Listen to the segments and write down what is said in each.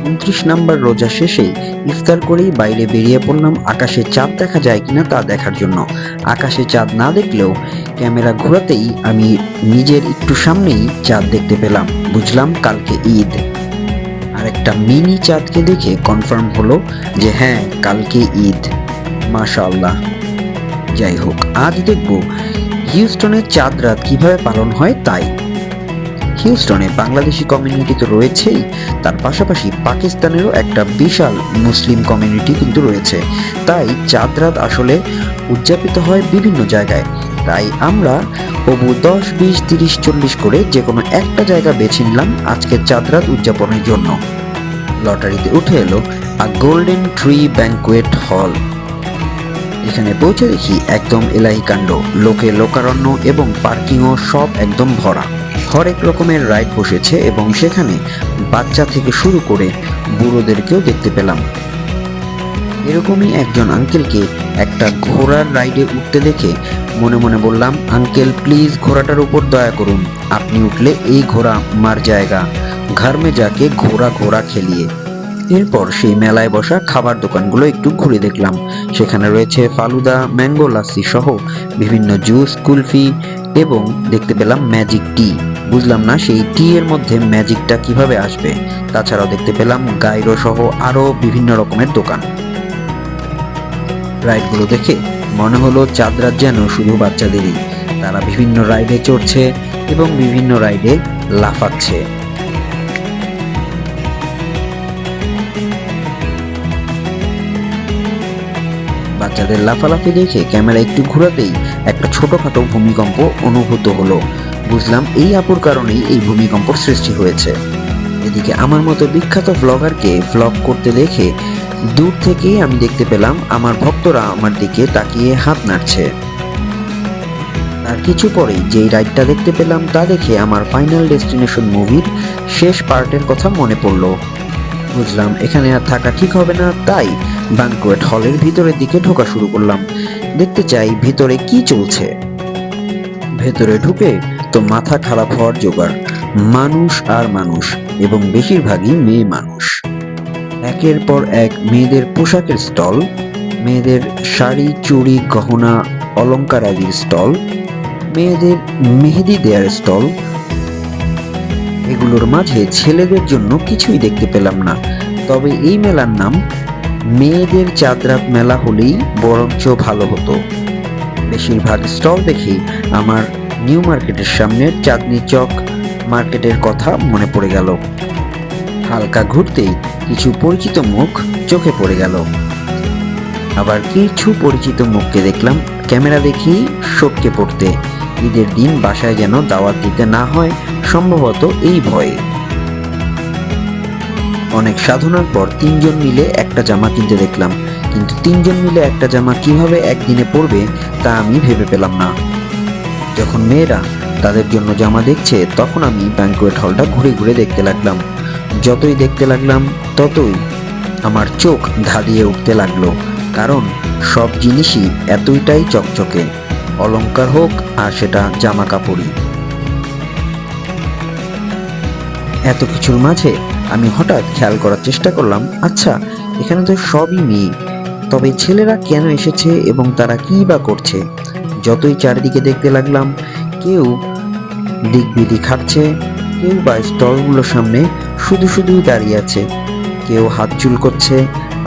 ২৯ নম্বর রোজা শেষেই ইফতার করেই বাইরে বেরিয়ে পড়লাম আকাশে চাঁদ দেখা যায় কিনা তা দেখার জন্য। আকাশে চাঁদ না দেখলেও ক্যামেরা ঘোরাতেই আমি নিজের একটু সামনেই চাঁদ দেখতে পেলাম। বুঝলাম কালকে ঈদ। আর একটা মিনি চাঁদকে দেখে কনফার্ম হলো যে হ্যাঁ, কালকে ঈদ। মাশাআল্লাহ। যাই হোক, আজ দেখব হিউস্টনের চাঁদ রাত কিভাবে পালন হয় তাই। হিউস্টনে বাংলাদেশি কমিউনিটি তো রয়েছেই, তার পাশাপাশি পাকিস্তানেরও একটা বিশাল মুসলিম কমিউনিটি কিন্তু রয়েছে। তাই চাঁদ রাত আসলে উদযাপিত হয় বিভিন্ন জায়গায়। তাই আমরা 10, 20, 30, 40 করে যে কোনো একটা জায়গা বেছে নিলাম আজকে চাঁদ রাত উদযাপনের জন্য। লটারিতে উঠে এলো গোল্ডেন ট্রি ব্যাংকুয়েট হল। এখানে পৌঁছে দেখি একদম এলাহি কাণ্ড, লোকে লোকারণ্য এবং পার্কিংও সব একদম ভরা। হরেক রকমের রাইড বসেছে এবং সেখানে বাচ্চা থেকে শুরু করে বুড়োদেরকেও দেখতে পেলাম। এরকমই একজন আঙ্কেলকে একটা ঘোড়ার রাইডে উঠতে দেখে মনে মনে বললাম, আঙ্কেল প্লিজ ঘোড়াটার উপর দয়া করুন, আপনি উঠলে এই ঘোড়া মার জায়গা, ঘর মে যাকে ঘোড়া ঘোড়া খেলিয়ে। এরপর সেই মেলায় বসা খাবার দোকানগুলো একটু ঘুরে দেখলাম। সেখানে রয়েছে ফালুদা, ম্যাঙ্গো লাসি সহ বিভিন্ন জুস, কুলফি এবং দেখতে পেলাম ম্যাজিক টি। বুঝলাম না সেই টি এর মধ্যে ম্যাজিকটা কিভাবে আসবে। তাছাড়াও দেখতে পেলাম গাইরো সহ আরো বিভিন্ন রকমের দোকান। রাইডগুলো দেখে মনে হলো চাঁদ রাত যেন শুধু বাচ্চাদেরই। তারা বিভিন্ন রাইডে চড়ছে এবং বিভিন্ন রাইডে লাফাচ্ছে। বাচ্চাদের লাফালাফি দেখে ক্যামেরা একটু ঘোরাতেই একটা ছোটখাটো ভূমিকম্প অনুভূত হলো। বুঝলাম এই আপুর কারণেই এই ভূমিকম্পর সৃষ্টি হয়েছে। এদিকে আমার মতো বিখ্যাত ব্লগারকে ব্লগ করতে দেখে দূর থেকেই আমি দেখতে পেলাম আমার ভক্তরা আমার দিকে তাকিয়ে হাত নাড়ছে। আর কিছু পরেই যেই রাইডটা দেখতে পেলাম তা দেখে আমার ফাইনাল ডেস্টিনেশন মুভির শেষ পার্টের কথা মনে পড়লো। বুঝলাম এখানে আর থাকা ঠিক হবে না, তাই ব্যাংকুয়েট হলের ভিতরের দিকে ঢোকা শুরু করলাম। দেখতে চাই ভিতরে কি চলছে। ভেতরে ঢুকে তো মাথা খারাপ হওয়ার জোগাড়। মানুষ আর মানুষ, এবং বেশিরভাগই মেয়ে মানুষ। একের পর এক মেয়েদের পোশাকের স্টল, মেয়েদের শাড়ি, চুড়ি, গহনা, অলংকার আদির স্টল, মেয়েদের মেহেদি দেয়ার স্টল। এগুলোর মাঝে ছেলেদের জন্য কিছুই দেখতে পেলাম না। তবে এই মেলার নাম মেয়েদের চাঁদ রাত মেলা হলেই বরঞ্চ ভালো হতো। বেশিরভাগ স্টল দেখেই আমার নিউ মার্কেটের সামনের চাঁদনি চক মার্কেটের কথা মনে পড়ে গেল। হালকা ঘুরতেই কিছু পরিচিত মুখ চোখে পড়ে গেল। আবার কিছু পরিচিত মুখকে দেখলাম ক্যামেরা দেখেই সটকে পড়তে। ঈদের দিন বাসায় যেন দাওয়াত দিতে না হয়, সম্ভবত এই ভয়ে। অনেক সাধনার পর 3 জন মিলে একটা জামা কিনতে দেখলাম, কিন্তু 3 জন মিলে একটা জামা কিভাবে একদিনে পরবে তা আমি ভেবে পেলাম না। যখন মেয়েরা তাদের জন্য জামা দেখছে তখন আমি ব্যাংকুয়েট হলটা ঘুরে ঘুরে দেখতে লাগলাম। যতই দেখতে লাগলাম ততই আমার চোখ ধাঁধিয়ে উঠতে লাগলো, কারণ সব জিনিসই এতটাই চকচকে, অলংকার হোক আর সেটা জামা কাপড়ই। এত কিছুর মাঝে আমি হঠাৎ খেয়াল করার চেষ্টা করলাম, আচ্ছা এখানে তো সবই মেয়ে, তবে ছেলেরা কেন এসেছে এবং তারা কি বা করছে। যতই চারিদিকে দেখতে লাগলাম, কেউ দিক বিদি খাচ্ছে, কেউ বা স্টলগুলোর সামনে শুধু শুধুই দাঁড়িয়ে আছে, কেউ হাত চুল করছে,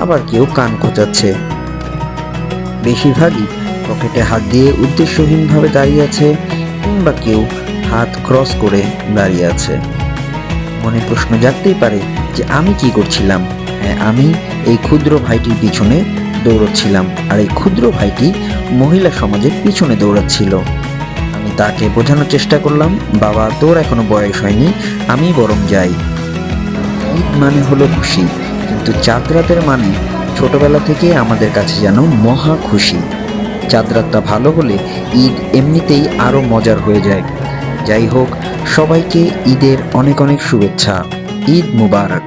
আবার কেউ কান খোঁচাচ্ছে। বেশিরভাগই পকেটে হাত দিয়ে উদ্দেশ্যহীনভাবে দাঁড়িয়ে আছে, কিংবা কেউ হাত ক্রস করে দাঁড়িয়ে আছে। মনে প্রশ্ন জাগতেই পারে যে আমি কি করছিলাম। হ্যাঁ, আমি এই ক্ষুদ্র ভাইটির পিছনে দৌড়চ্ছিলাম, আর এই ক্ষুদ্র ভাইটি মহিলা সমাজের পিছনে দৌড়াচ্ছিল। আমি তাকে বোঝানোর চেষ্টা করলাম, বাবা তোর এখনো বয়স হয়নি, আমি বরং যাই। ঈদ মানে হলো খুশি, কিন্তু চাঁদ রাতের মানে ছোটবেলা থেকে আমাদের কাছে যেন মহা খুশি। চাঁদ রাতটা ভালো হলে ঈদ এমনিতেই আরো মজার হয়ে যায়। যাই হোক, সবাইকে ঈদের অনেক অনেক শুভেচ্ছা। ঈদ মুবারক।